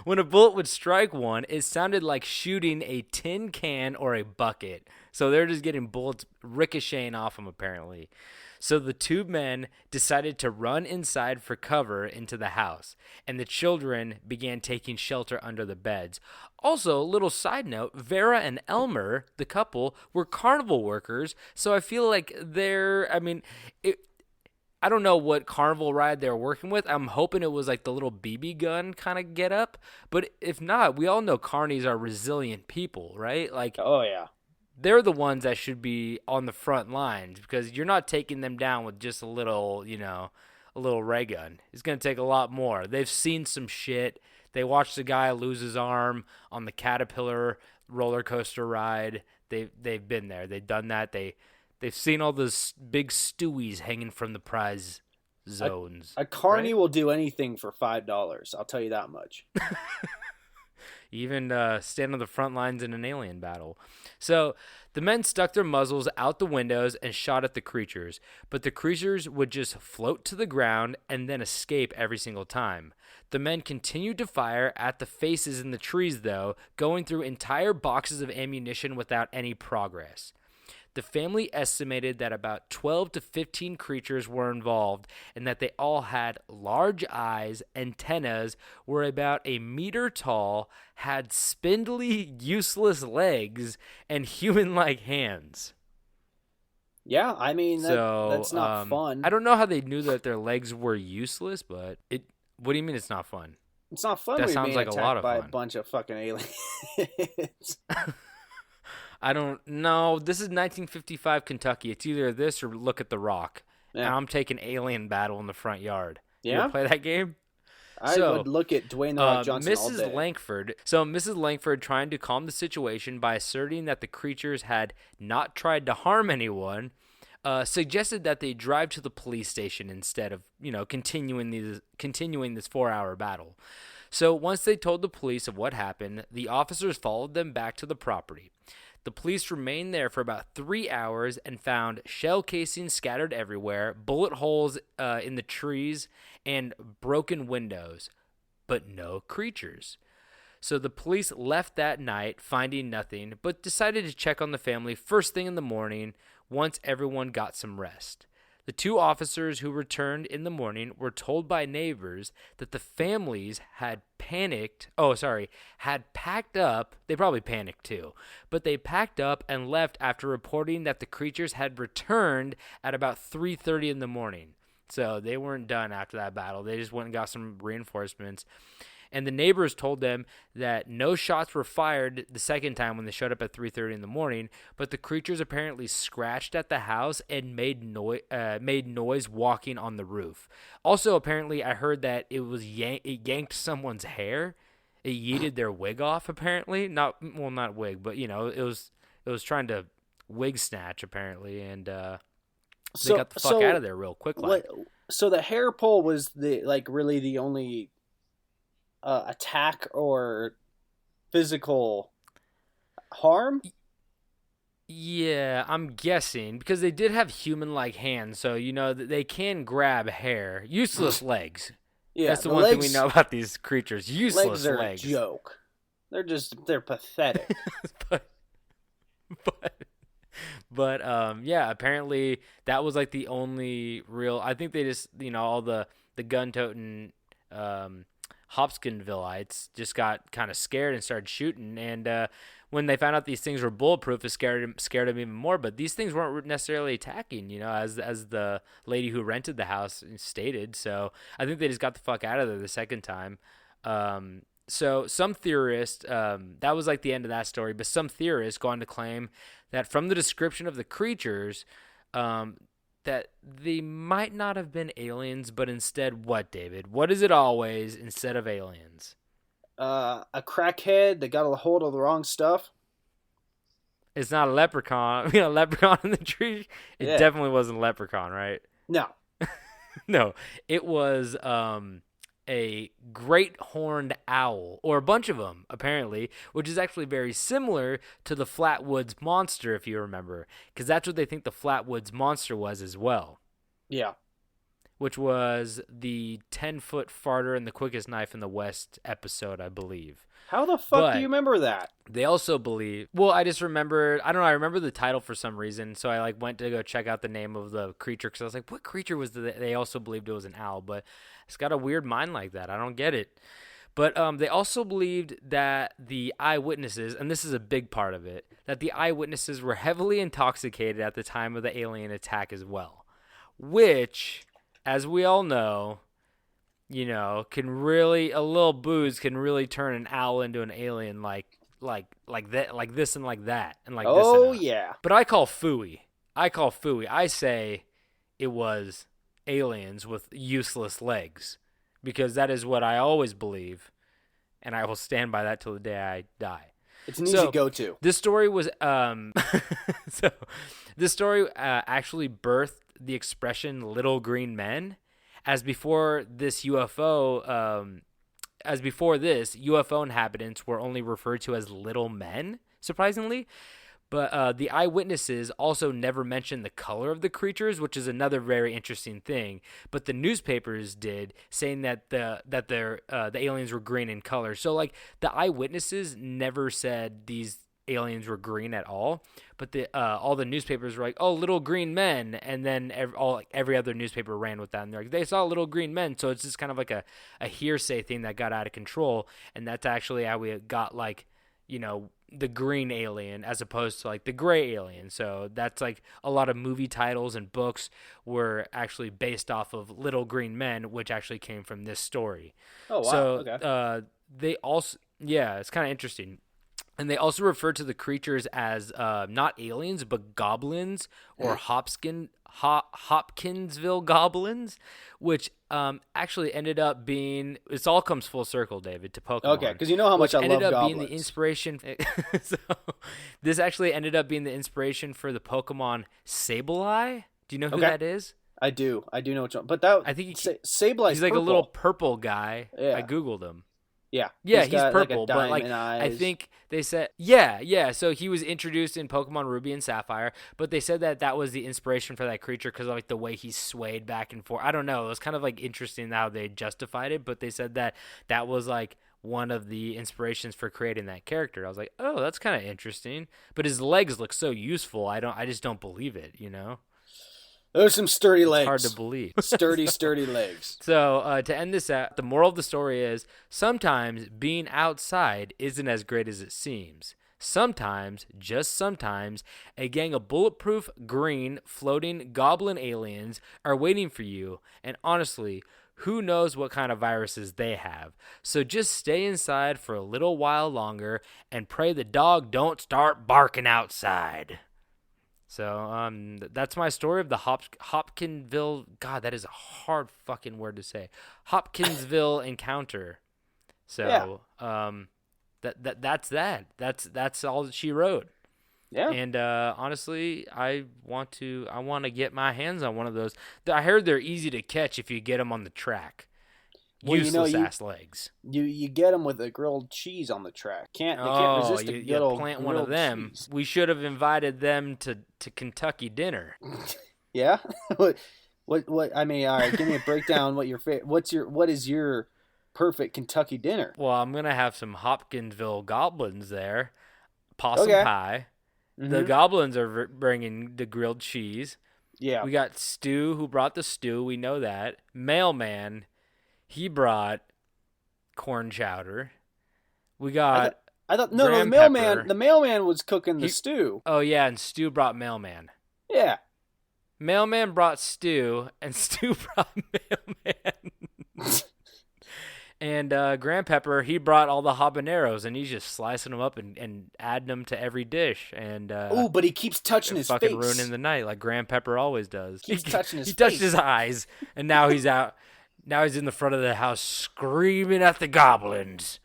[SPEAKER 4] a bullet would strike one, it sounded like shooting a tin can or a bucket. So they're just getting bullets ricocheting off them, apparently. So the 2 men decided to run inside for cover into the house, and the children began taking shelter under the beds. Also, little side note, Vera and Elmer, the couple, were carnival workers, so I feel like I don't know what carnival ride they were working with. I'm hoping it was like the little BB gun kind of get up, but if not, we all know carnies are resilient people, right? Like,
[SPEAKER 5] oh yeah.
[SPEAKER 4] They're the ones that should be on the front lines because you're not taking them down with just a little ray gun. It's going to take a lot more. They've seen some shit. They watched the guy lose his arm on the Caterpillar roller coaster ride. They've been there. They've done that. They've seen all those big stewies hanging from the prize zones.
[SPEAKER 5] A carny
[SPEAKER 4] right?
[SPEAKER 5] will do anything for $5. I'll tell you that much.
[SPEAKER 4] Even stand on the front lines in an alien battle. So the men stuck their muzzles out the windows and shot at the creatures, but the creatures would just float to the ground and then escape every single time. The men continued to fire at the faces in the trees, though, going through entire boxes of ammunition without any progress. The family estimated that about 12 to 15 creatures were involved and that they all had large eyes, antennas, were about a meter tall, had spindly, useless legs, and human-like hands.
[SPEAKER 5] Yeah, I mean, that's not fun.
[SPEAKER 4] I don't know how they knew that their legs were useless, but what do you mean it's not fun?
[SPEAKER 5] It's not fun
[SPEAKER 4] That
[SPEAKER 5] when you're
[SPEAKER 4] sounds
[SPEAKER 5] being
[SPEAKER 4] like a
[SPEAKER 5] attacked
[SPEAKER 4] lot of
[SPEAKER 5] by
[SPEAKER 4] fun.
[SPEAKER 5] a bunch of fucking aliens.
[SPEAKER 4] I don't know. This is 1955 Kentucky. It's either this or Look at the Rock.
[SPEAKER 5] Yeah.
[SPEAKER 4] And I'm taking Alien Battle in the front yard. You
[SPEAKER 5] Yeah?
[SPEAKER 4] ever play that game?
[SPEAKER 5] I would look at Dwayne The Rock Johnson all day.
[SPEAKER 4] Mrs. Langford trying to calm the situation by asserting that the creatures had not tried to harm anyone, suggested that they drive to the police station instead of, continuing this 4-hour battle. So once they told the police of what happened, the officers followed them back to the property. The police remained there for about 3 hours and found shell casings scattered everywhere, bullet holes in the trees, and broken windows, but no creatures. So the police left that night, finding nothing, but decided to check on the family first thing in the morning once everyone got some rest. The 2 officers who returned in the morning were told by neighbors that the families had packed up. They probably panicked too, but they packed up and left after reporting that the creatures had returned at about 3:30 in the morning. So they weren't done after that battle. They just went and got some reinforcements. And the neighbors told them that no shots were fired the second time when they showed up at 3:30 in the morning, but the creatures apparently scratched at the house and made noise walking on the roof. Also, apparently, I heard that it yanked someone's hair. It yeeted their wig off, apparently. Not wig, but, it was trying to wig snatch, apparently, and they got the fuck out of there real quick.
[SPEAKER 5] So the hair pull was really the only attack or physical harm?
[SPEAKER 4] Yeah, I'm guessing because they did have human-like hands, so they can grab hair. Useless legs. Yeah, that's the one thing we know about these creatures. Useless legs.
[SPEAKER 5] Legs are a joke. They're pathetic.
[SPEAKER 4] but yeah, apparently that was like the only real. I think they just all the gun-toting Hopkinsvilleites just got kind of scared and started shooting. And when they found out these things were bulletproof, it scared them even more. But these things weren't necessarily attacking, as the lady who rented the house stated. So I think they just got the fuck out of there the second time. So some theorists, that was like the end of that story. But some theorists go on to claim that from the description of the creatures, that they might not have been aliens, but instead what, David? What is it always instead of aliens?
[SPEAKER 5] A crackhead that got a hold of the wrong stuff.
[SPEAKER 4] It's not a leprechaun. A leprechaun in the tree? It definitely wasn't a leprechaun, right?
[SPEAKER 5] No.
[SPEAKER 4] No. It was a great horned owl, or a bunch of them, apparently, which is actually very similar to the Flatwoods Monster, if you remember, because that's what they think the Flatwoods Monster was as well.
[SPEAKER 5] Yeah.
[SPEAKER 4] Which was the 10-foot farter and the quickest knife in the West episode, I believe.
[SPEAKER 5] How the fuck do you remember that?
[SPEAKER 4] They also believe... Well, I just remembered... I don't know. I remember the title for some reason, so I went to go check out the name of the creature, because I was like, what creature was that? They also believed it was an owl, but it's got a weird mind like that. I don't get it. But they also believed that the eyewitnesses, and this is a big part of it, that the eyewitnesses were heavily intoxicated at the time of the alien attack as well, which, as we all know, can really, a little booze can really turn an owl into an alien like that, like this and like that, and like this.
[SPEAKER 5] Oh yeah.
[SPEAKER 4] But I call phooey. I say it was aliens with useless legs, because that is what I always believe, and I will stand by that till the day I die.
[SPEAKER 5] It's an easy go-to.
[SPEAKER 4] This story was actually birthed the expression "little green men." As before this, UFO inhabitants were only referred to as little men, surprisingly. But the eyewitnesses also never mentioned the color of the creatures, which is another very interesting thing. But the newspapers did, saying that the aliens were green in color. So the eyewitnesses never said these aliens were green at all, but all the newspapers were like, "Oh, little green men," and then every other newspaper ran with that, and they're like, "They saw little green men." So it's just kind of like a hearsay thing that got out of control, and that's actually how we got the green alien as opposed to the gray alien. So that's a lot of movie titles and books were actually based off of little green men, which actually came from this story.
[SPEAKER 5] Oh wow!
[SPEAKER 4] So
[SPEAKER 5] okay.
[SPEAKER 4] They also, it's kind of interesting. And they also refer to the creatures as not aliens, but goblins or Hopkinsville goblins, which actually ended up being. It all comes full circle, David, to Pokemon.
[SPEAKER 5] Okay, because you know how much I love goblins.
[SPEAKER 4] Ended up being the inspiration. So this actually ended up being the inspiration for the Pokemon Sableye. Do you know who
[SPEAKER 5] Okay.
[SPEAKER 4] that is?
[SPEAKER 5] I do know which one. But
[SPEAKER 4] I think
[SPEAKER 5] Sableye's
[SPEAKER 4] he's like
[SPEAKER 5] purple.
[SPEAKER 4] a little purple guy.
[SPEAKER 5] Yeah.
[SPEAKER 4] I Googled him.
[SPEAKER 5] Yeah.
[SPEAKER 4] Yeah, he's
[SPEAKER 5] got
[SPEAKER 4] purple,
[SPEAKER 5] like a
[SPEAKER 4] but like
[SPEAKER 5] diamond eyes.
[SPEAKER 4] I think they said yeah. So he was introduced in Pokemon Ruby and Sapphire, but they said that was the inspiration for that creature because of like the way he swayed back and forth. I don't know. It was kind of like interesting how they justified it, but they said that was like one of the inspirations for creating that character. I was like, oh, that's kind of interesting. But his legs look so useful. I just don't believe it. You know,
[SPEAKER 5] Those are some sturdy legs.
[SPEAKER 4] it's hard to believe.
[SPEAKER 5] Sturdy legs.
[SPEAKER 4] So to end this out, the moral of the story is sometimes being outside isn't as great as it seems. Sometimes, just sometimes, a gang of bulletproof, green, floating goblin aliens are waiting for you. And honestly, who knows what kind of viruses they have. So just stay inside for a little while longer and pray the dog don't start barking outside. So that's my story of the Hopkinsville. God, that is a hard fucking word to say. Hopkinsville Encounter. So that's that. That's all that she wrote.
[SPEAKER 5] Yeah.
[SPEAKER 4] And honestly, I want to get my hands on one of those. I heard they're easy to catch if you get them on the track.
[SPEAKER 5] Well,
[SPEAKER 4] Useless ass legs.
[SPEAKER 5] You get them with a grilled cheese on the track. They can't resist a good old
[SPEAKER 4] plant one of
[SPEAKER 5] grilled
[SPEAKER 4] them.
[SPEAKER 5] cheese.
[SPEAKER 4] We should have invited them to Kentucky dinner.
[SPEAKER 5] Yeah. what? I mean, all right. Give me a breakdown. What is your perfect Kentucky dinner?
[SPEAKER 4] Well, I'm gonna have some Hopkinsville goblins there. Possum
[SPEAKER 5] Okay.
[SPEAKER 4] pie.
[SPEAKER 5] Mm-hmm.
[SPEAKER 4] The goblins are bringing the grilled cheese.
[SPEAKER 5] Yeah.
[SPEAKER 4] We got Stu, who brought the stew. We know that. Mailman, he brought corn chowder. We got.
[SPEAKER 5] I thought no.
[SPEAKER 4] Graham
[SPEAKER 5] The
[SPEAKER 4] Pepper.
[SPEAKER 5] mailman was cooking the stew.
[SPEAKER 4] Oh yeah, and Stu brought Mailman.
[SPEAKER 5] Yeah.
[SPEAKER 4] Mailman brought Stu, and Stu brought Mailman. And Graham Pepper, he brought all the habaneros, and he's just slicing them up and adding them to every dish. And
[SPEAKER 5] Ooh, but he keeps touching his
[SPEAKER 4] fucking
[SPEAKER 5] face.
[SPEAKER 4] ruining the night like Graham Pepper always does.
[SPEAKER 5] Keeps touching his
[SPEAKER 4] He touched
[SPEAKER 5] face.
[SPEAKER 4] his eyes, and now he's out. Now he's in the front of the house screaming at the goblins.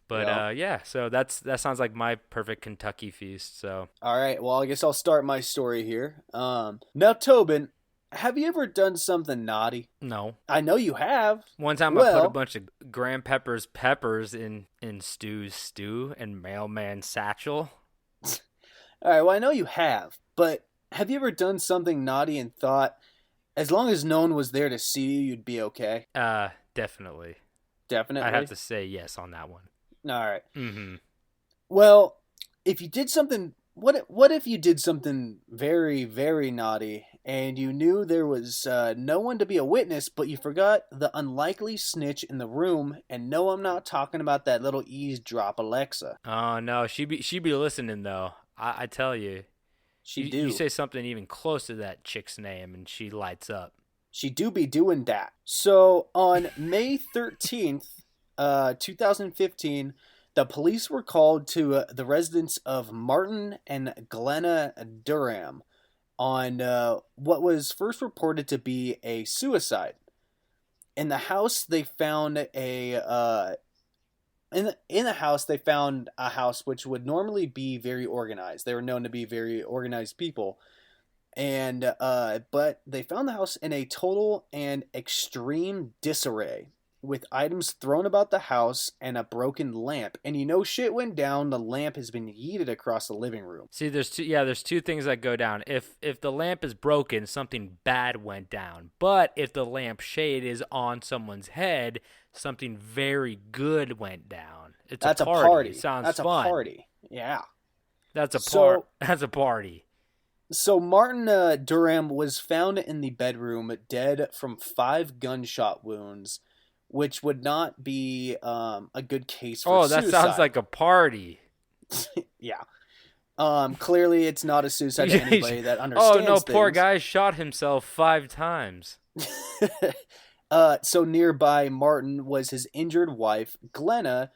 [SPEAKER 4] But yeah, so that sounds like my perfect Kentucky feast. So
[SPEAKER 5] All right. Well, I guess I'll start my story here. Now, Tobin, have you ever done something naughty?
[SPEAKER 4] no.
[SPEAKER 5] I know you have.
[SPEAKER 4] One time I put
[SPEAKER 5] Well-
[SPEAKER 4] a bunch of Graham Pepper's peppers in Stu's stew and Mailman satchel.
[SPEAKER 5] All right. Well, I know you have, but have you ever done something naughty and thought, as long as no one was there to see you, you'd be okay?
[SPEAKER 4] Definitely.
[SPEAKER 5] Definitely.
[SPEAKER 4] I have to say yes on that one.
[SPEAKER 5] All right.
[SPEAKER 4] Mm-hmm.
[SPEAKER 5] Well, if you did something, what if you did something very, very naughty and you knew there was no one to be a witness, but you forgot the unlikely snitch in the room? And no, I'm not talking about that little eavesdrop Alexa.
[SPEAKER 4] Oh no, she be listening though. I tell you. You say something even close to that chick's name and she lights up.
[SPEAKER 5] She do be doing that. So on May 13th, 2015, the police were called to the residence of Martin and Glenna Durham on what was first reported to be a suicide. In the house, they found in the house they found a house which would normally be very organized. They were known to be very organized people. And but they found the house in a total and extreme disarray, with items thrown about the house and a broken lamp. And you know shit went down, the lamp has been yeeted across the living room.
[SPEAKER 4] See, there's two things that go down. If the lamp is broken, something bad went down. But if the lamp shade is on someone's head, something very good went down.
[SPEAKER 5] That's
[SPEAKER 4] a party. It sounds
[SPEAKER 5] That's
[SPEAKER 4] fun.
[SPEAKER 5] a party. Yeah.
[SPEAKER 4] That's a
[SPEAKER 5] So-
[SPEAKER 4] That's a party.
[SPEAKER 5] So Martin Durham was found in the bedroom dead from 5 gunshot wounds, which would not be a good case for
[SPEAKER 4] Oh, that
[SPEAKER 5] suicide.
[SPEAKER 4] sounds like a party.
[SPEAKER 5] Yeah. Clearly it's not a suicide to anybody that
[SPEAKER 4] Oh
[SPEAKER 5] understands
[SPEAKER 4] no, poor
[SPEAKER 5] things.
[SPEAKER 4] guy shot himself 5 times.
[SPEAKER 5] So nearby Martin was his injured wife, Glenna.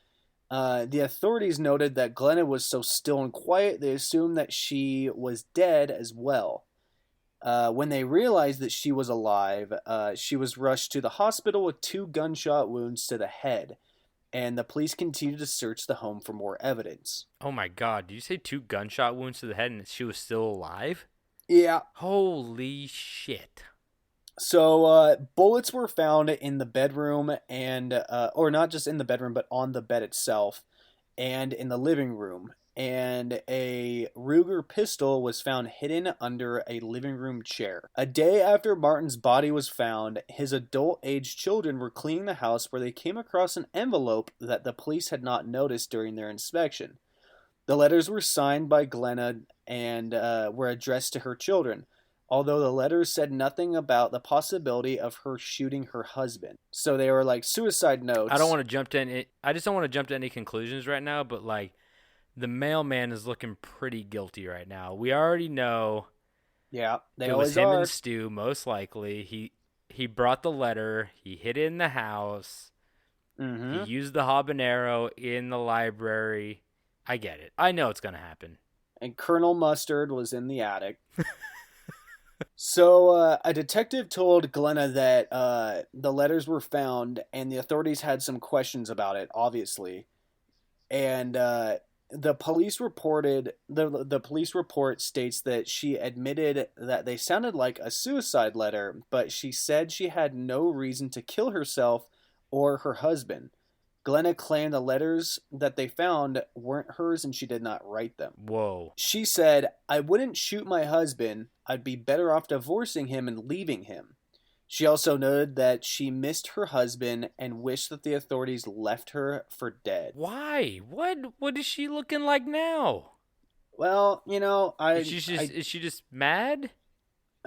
[SPEAKER 5] The authorities noted that Glenna was so still and quiet, they assumed that she was dead as well. When they realized that she was alive, she was rushed to the hospital with 2 gunshot wounds to the head, and the police continued to search the home for more evidence.
[SPEAKER 4] Oh my God! Did you say 2 gunshot wounds to the head and she was still alive?
[SPEAKER 5] Yeah.
[SPEAKER 4] Holy shit.
[SPEAKER 5] So bullets were found in the bedroom and or not just in the bedroom but on the bed itself and in the living room. And a Ruger pistol was found hidden under a living room chair. A day after Martin's body was found, his adult-aged children were cleaning the house where they came across an envelope that the police had not noticed during their inspection. The letters were signed by Glenna and were addressed to her children, although the letters said nothing about the possibility of her shooting her husband. So they were like suicide notes.
[SPEAKER 4] I don't want to jump to any. I just don't want to jump to any conclusions right now. But like, the mailman is looking pretty guilty right now. We already know.
[SPEAKER 5] Yeah, they
[SPEAKER 4] it
[SPEAKER 5] always
[SPEAKER 4] was him
[SPEAKER 5] are.
[SPEAKER 4] and Stu, most likely. He brought the letter. He hid it in the house.
[SPEAKER 5] Mm-hmm.
[SPEAKER 4] He used the habanero in the library. I get it. I know it's gonna happen.
[SPEAKER 5] And Colonel Mustard was in the attic. So a detective told Glenna that the letters were found, and the authorities had some questions about it, obviously. And the police reported the police report states that she admitted that they sounded like a suicide letter, but she said she had no reason to kill herself or her husband. Glenna claimed the letters that they found weren't hers and she did not write them.
[SPEAKER 4] Whoa.
[SPEAKER 5] She said, "I wouldn't shoot my husband. I'd be better off divorcing him and leaving him." She also noted that she missed her husband and wished that the authorities left her for dead.
[SPEAKER 4] Why? What is she looking like now?
[SPEAKER 5] Well, you know,
[SPEAKER 4] Is she just mad?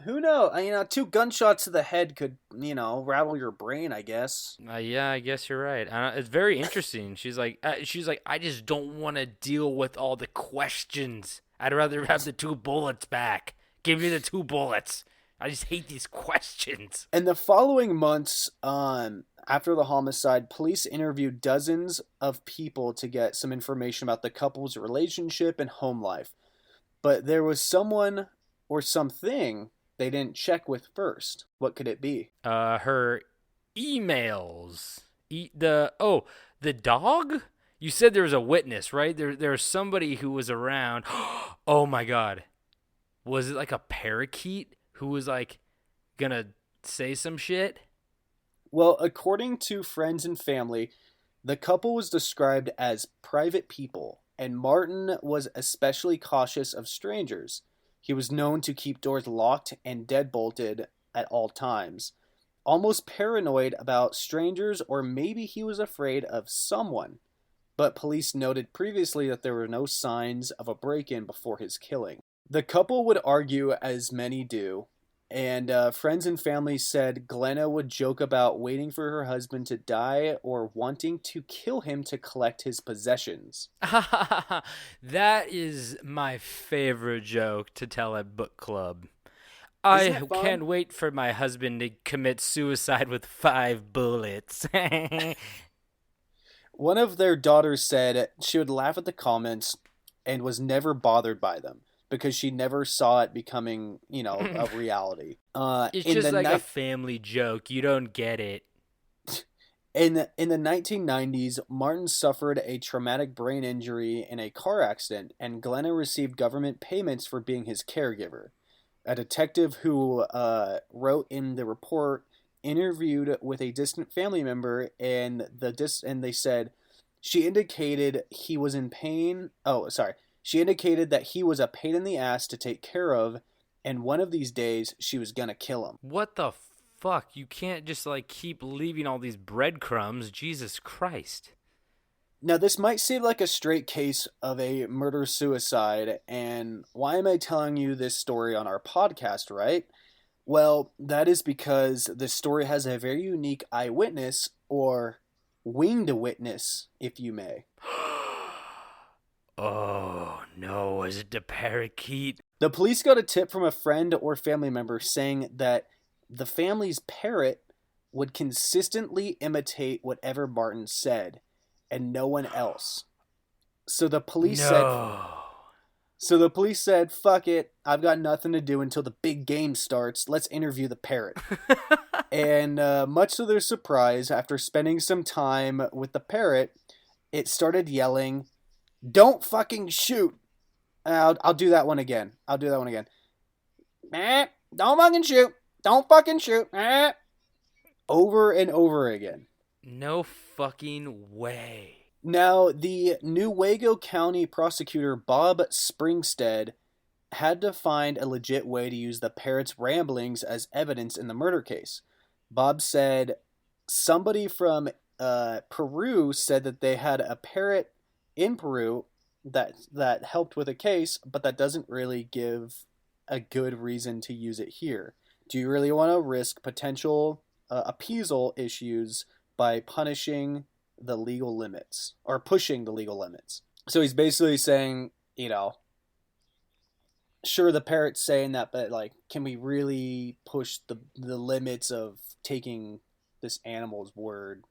[SPEAKER 5] who knows? You know, 2 gunshots to the head could, you know, rattle your brain, I guess.
[SPEAKER 4] Yeah, I guess you're right. It's very interesting. She's like, I just don't want to deal with all the questions. I'd rather have the 2 bullets back. Give me the 2 bullets. I just hate these questions.
[SPEAKER 5] In the following months, after the homicide, police interviewed dozens of people to get some information about the couple's relationship and home life. But there was someone or something they didn't check with first. What could it be?
[SPEAKER 4] Her emails. The dog? You said there was a witness, right? There's somebody who was around. Oh my god. Was it like a parakeet who was like gonna say some shit?
[SPEAKER 5] Well, according to friends and family, the couple was described as private people, and Martin was especially cautious of strangers. He was known to keep doors locked and deadbolted at all times, almost paranoid about strangers, or maybe he was afraid of someone. But police noted previously that there were no signs of a break-in before his killing. The couple would argue, as many do, and friends and family said Glenna would joke about waiting for her husband to die or wanting to kill him to collect his possessions.
[SPEAKER 4] That is my favorite joke to tell at book club.
[SPEAKER 5] Isn't
[SPEAKER 4] I
[SPEAKER 5] that fun?
[SPEAKER 4] can't wait for my husband to commit suicide with 5 bullets.
[SPEAKER 5] One of their daughters said she would laugh at the comments and was never bothered by them because she never saw it becoming, you know, a reality.
[SPEAKER 4] It's just like a family joke. You don't get it.
[SPEAKER 5] In the 1990s, Martin suffered a traumatic brain injury in a car accident, and Glenna received government payments for being his caregiver. A detective who wrote in the report interviewed with a distant family member, and they said she indicated he was in pain. She indicated that he was a pain in the ass to take care of, and one of these days she was gonna kill him.
[SPEAKER 4] What the fuck? You can't just like keep leaving all these breadcrumbs. Jesus Christ.
[SPEAKER 5] Now, this might seem like a straight case of a murder-suicide, and why am I telling you this story on our podcast, right? Well, that is because this story has a very unique eyewitness, or winged witness, if you may.
[SPEAKER 4] Oh, no. Is it the parakeet?
[SPEAKER 5] The police got a tip from a friend or family member saying that the family's parrot would consistently imitate whatever Martin said, and no one else. So the police said, fuck it, I've got nothing to do until the big game starts. Let's interview the parrot. And much to their surprise, after spending some time with the parrot, it started yelling, "Don't fucking shoot." I'll do that one again. Don't fucking shoot. Don't fucking shoot. Over and over again.
[SPEAKER 4] No fucking way.
[SPEAKER 5] Now, the Newaygo County prosecutor, Bob Springstead, had to find a legit way to use the parrot's ramblings as evidence in the murder case. Bob said somebody from Peru said that they had a parrot in Peru that helped with a case, but that doesn't really give a good reason to use it here. Do you really want to risk potential appeasal issues by punishing the legal limits or pushing the legal limits? So he's basically saying, sure, the parrot's saying that, but like, can we really push the limits of taking this animal's word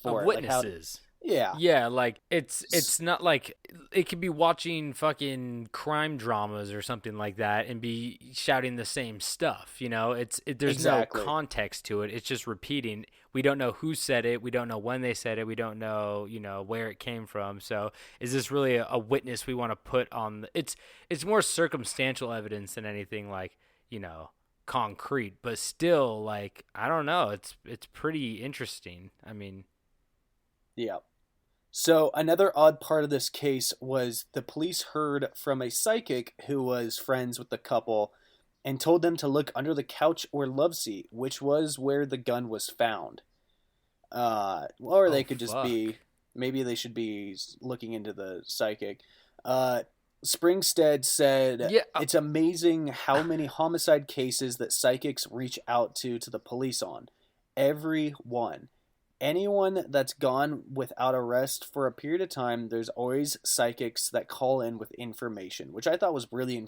[SPEAKER 5] for
[SPEAKER 4] of witnesses? Yeah, like it's not like it could be watching fucking crime dramas or something like that and be shouting the same stuff, there's
[SPEAKER 5] Exactly.
[SPEAKER 4] no context to it. It's just repeating. We don't know who said it, we don't know when they said it, we don't know, where it came from. So is this really a witness we want to put on it's more circumstantial evidence than anything like, concrete, but still, like, I don't know, it's pretty interesting. I mean,
[SPEAKER 5] yeah. So another odd part of this case was the police heard from a psychic who was friends with the couple and told them to look under the couch or loveseat, which was where the gun was found. Or they could just be, maybe they should be looking into the psychic. Springstead said, it's amazing how many homicide cases that psychics reach out to the police on. Every one. Anyone that's gone without arrest for a period of time, there's always psychics that call in with information, which I thought was really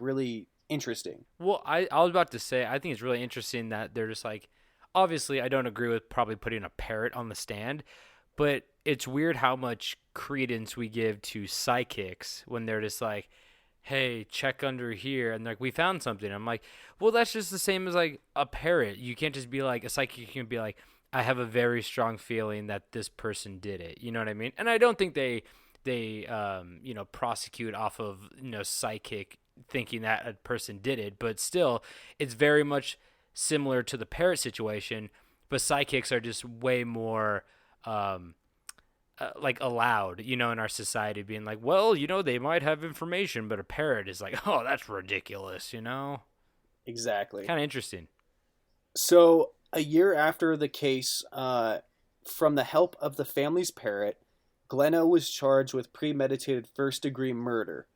[SPEAKER 5] really interesting.
[SPEAKER 4] Well, I was about to say, I think it's really interesting that they're just like, obviously I don't agree with probably putting a parrot on the stand, but it's weird how much credence we give to psychics when they're just like, hey, check under here, and like, we found something. I'm like, well, that's just the same as like a parrot. You can't just be like, a psychic can be like, I have a very strong feeling that this person did it. You know what I mean? And I don't think they prosecute off of, psychic thinking that a person did it, but still, it's very much similar to the parrot situation, but psychics are just way more, like, allowed, in our society, being like, well, they might have information, but a parrot is like, oh, that's ridiculous,
[SPEAKER 5] Exactly.
[SPEAKER 4] Kind of interesting.
[SPEAKER 5] So a year after the case, from the help of the family's parrot, Glenna was charged with premeditated first-degree murder.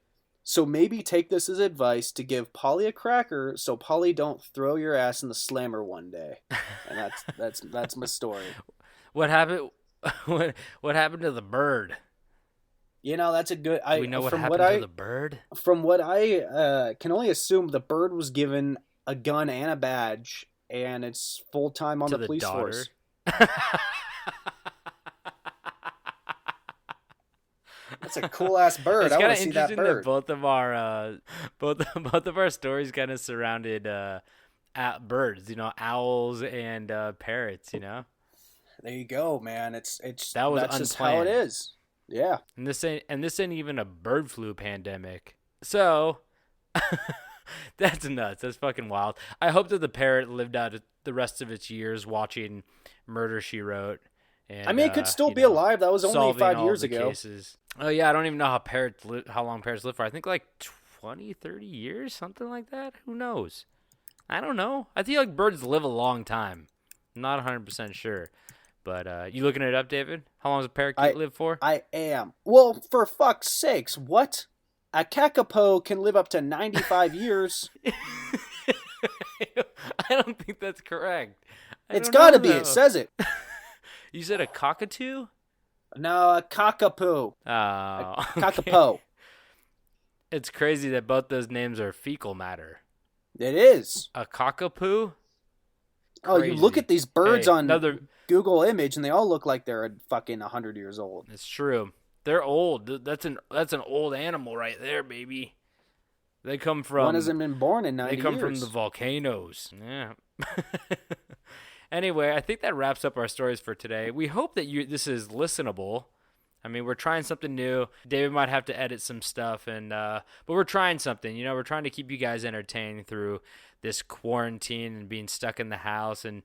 [SPEAKER 5] So maybe take this as advice to give Polly a cracker so Polly don't throw your ass in the slammer one day. And that's my story.
[SPEAKER 4] What happened? What happened to the bird?
[SPEAKER 5] That's a good.
[SPEAKER 4] Do we know what happened to the bird?
[SPEAKER 5] From what I can only assume, the bird was given a gun and a badge, and it's full time on the police force. That's a cool ass bird.
[SPEAKER 4] It's
[SPEAKER 5] I
[SPEAKER 4] kind
[SPEAKER 5] want
[SPEAKER 4] of
[SPEAKER 5] to see that
[SPEAKER 4] interesting
[SPEAKER 5] bird.
[SPEAKER 4] that both of our stories kind of surrounded birds. Owls and parrots.
[SPEAKER 5] There you go, man. That's
[SPEAKER 4] unplanned.
[SPEAKER 5] just how it is. Yeah.
[SPEAKER 4] And this ain't even a bird flu pandemic. So that's nuts. That's fucking wild. I hope that the parrot lived out the rest of its years watching Murder, She Wrote. And,
[SPEAKER 5] I mean, it could still be alive. That was only 5 years ago.
[SPEAKER 4] Cases. Oh yeah, I don't even know how long parrots live for. I think like 20, 30 years, something like that. Who knows? I don't know. I feel like birds live a long time. I'm not 100% sure. But you looking it up, David? How long does a parakeet live for?
[SPEAKER 5] I am. Well, for fuck's sakes, what? A kakapo can live up to 95 years.
[SPEAKER 4] I don't think that's correct.
[SPEAKER 5] It's got to be. It says it.
[SPEAKER 4] You said a cockatoo?
[SPEAKER 5] No, a cockapoo.
[SPEAKER 4] Oh,
[SPEAKER 5] Kakapo.
[SPEAKER 4] It's crazy that both those names are fecal matter.
[SPEAKER 5] It is.
[SPEAKER 4] A cockapoo?
[SPEAKER 5] Oh, you look at these birds on
[SPEAKER 4] another
[SPEAKER 5] Google Image, and they all look like they're fucking 100 years old.
[SPEAKER 4] It's true. They're old. That's an old animal right there, baby. They come from.
[SPEAKER 5] One hasn't been born in 90 years.
[SPEAKER 4] They come from the volcanoes. Yeah. Anyway, I think that wraps up our stories for today. We hope that this is listenable. I mean, we're trying something new. David might have to edit some stuff, but we're trying something. You know, we're trying to keep you guys entertained through this quarantine and being stuck in the house and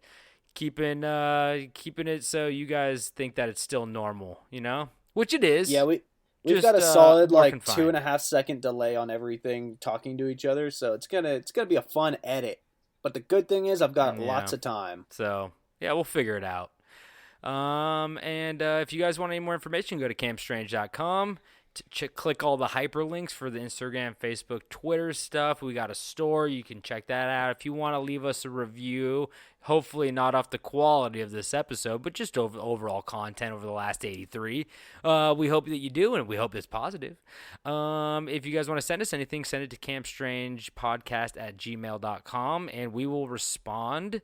[SPEAKER 4] keeping it so you guys think that it's still normal, you know? Which it is.
[SPEAKER 5] Yeah, we've
[SPEAKER 4] Just,
[SPEAKER 5] got a solid
[SPEAKER 4] working
[SPEAKER 5] like
[SPEAKER 4] fine.
[SPEAKER 5] 2.5 second delay on everything talking to each other, so it's gonna be a fun edit. But the good thing is I've got lots of time.
[SPEAKER 4] So yeah, we'll figure it out. And if you guys want any more information, go to campstrange.com. Click all the hyperlinks for the Instagram, Facebook, Twitter stuff. We got a store. You can check that out. If you want to leave us a review, hopefully not off the quality of this episode, but just overall content over the last 83. We hope that you do, and we hope it's positive. If you guys want to send us anything, send it to campstrangepodcast@gmail.com, and we will respond.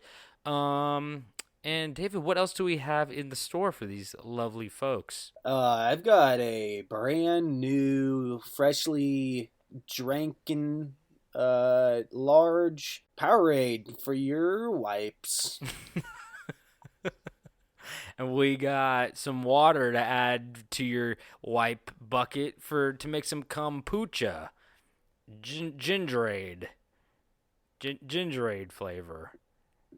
[SPEAKER 4] And David, what else do we have in the store for these lovely folks?
[SPEAKER 5] I've got a brand new, freshly drinking, large Powerade for your wipes.
[SPEAKER 4] And we got some water to add to your wipe bucket to make some kombucha, gingerade flavor.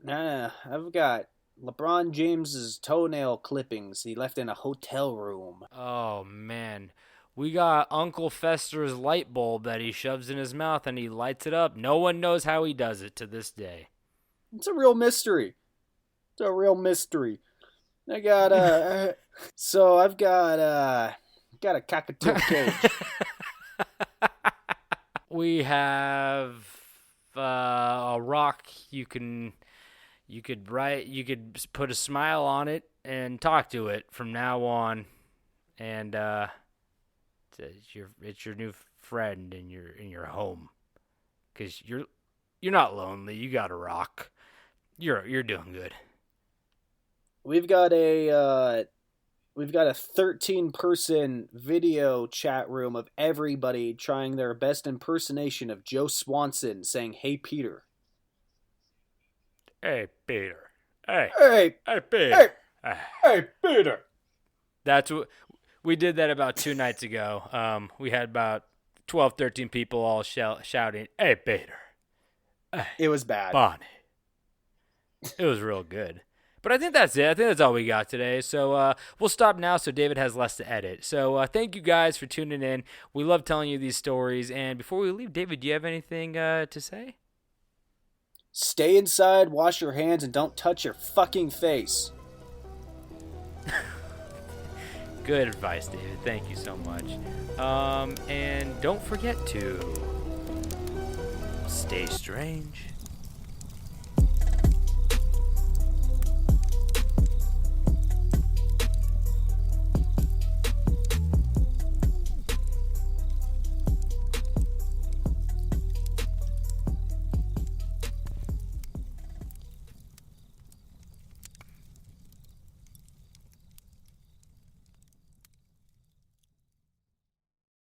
[SPEAKER 5] Nah, I've got LeBron James's toenail clippings he left in a hotel room.
[SPEAKER 4] Oh, man. We got Uncle Fester's light bulb that he shoves in his mouth and he lights it up. No one knows how he does it to this day.
[SPEAKER 5] It's a real mystery. I got I've got a cockatoo cage.
[SPEAKER 4] We have a rock you could put a smile on it and talk to it from now on, and it's your new friend in your home, because you're not lonely. You got a rock. You're doing good.
[SPEAKER 5] We've got a 13-person video chat room of everybody trying their best impersonation of Joe Swanson saying, "Hey Peter."
[SPEAKER 4] Hey, Peter. Hey,
[SPEAKER 5] Hey,
[SPEAKER 4] Peter.
[SPEAKER 5] hey, Peter.
[SPEAKER 4] That's what we did that about 2 nights ago. We had about 12, 13 people all shouting, "Hey, Peter."
[SPEAKER 5] It was bad.
[SPEAKER 4] Bonnie. It was real good. But I think that's it. I think that's all we got today. So we'll stop now so David has less to edit. So thank you guys for tuning in. We love telling you these stories. And before we leave, David, do you have anything to say?
[SPEAKER 5] Stay inside, wash your hands, and don't touch your fucking face.
[SPEAKER 4] Good advice, David. Thank you so much. And don't forget to stay strange.